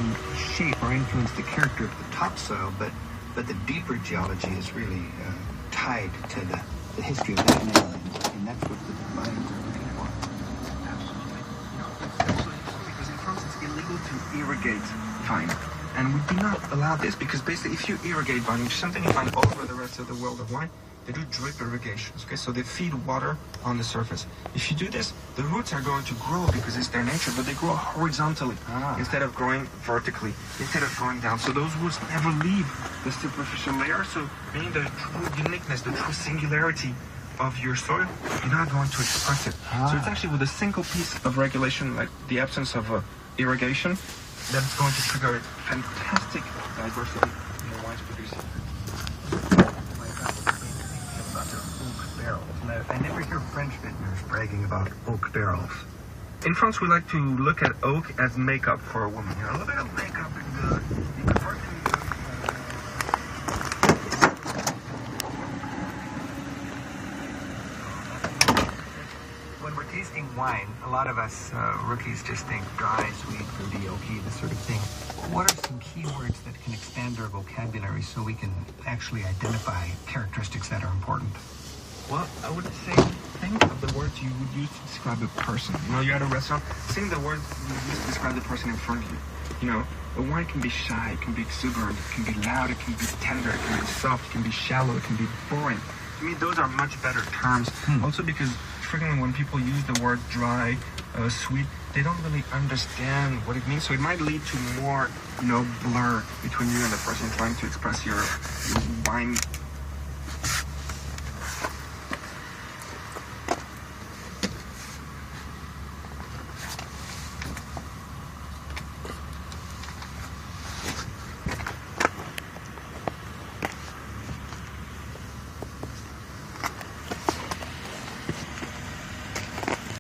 can shape or influence the character of the topsoil, but the deeper geology is really tied to the history of that mineral, and that's what the mines are looking for. Absolutely. It's absolutely useful because in France it's illegal to irrigate vine. And we do not allow this because basically if you irrigate vine, which is something you find all over the rest of the world of wine, they do drip irrigations, okay? So they feed water on the surface. If you do this, the roots are going to grow because it's their nature, but they grow horizontally instead of growing vertically, instead of growing down. So those roots never leave the superficial layer, so meaning the true uniqueness, the true singularity of your soil, you're not going to express it. So it's actually with a single piece of regulation, like the absence of irrigation, that's going to trigger fantastic diversity in the wines produced. I never hear French vintners bragging about oak barrels. In France, we like to look at oak as makeup for a woman. You know, a little bit of makeup and you can work When we're tasting wine, a lot of us rookies just think dry, sweet, fruity, oaky, this sort of thing. What are some key words that can expand our vocabulary so we can actually identify characteristics that are important? Well, I would say think of the words you would use to describe a person. You know, you're at a restaurant, think the words you would use to describe the person in front of you. You know, a wine can be shy, it can be exuberant, it can be loud, it can be tender, it can be soft, it can be shallow, it can be boring. To me, those are much better terms. Also because frequently when people use the word dry, sweet, they don't really understand what it means. So it might lead to more, blur between you and the person trying to express your wine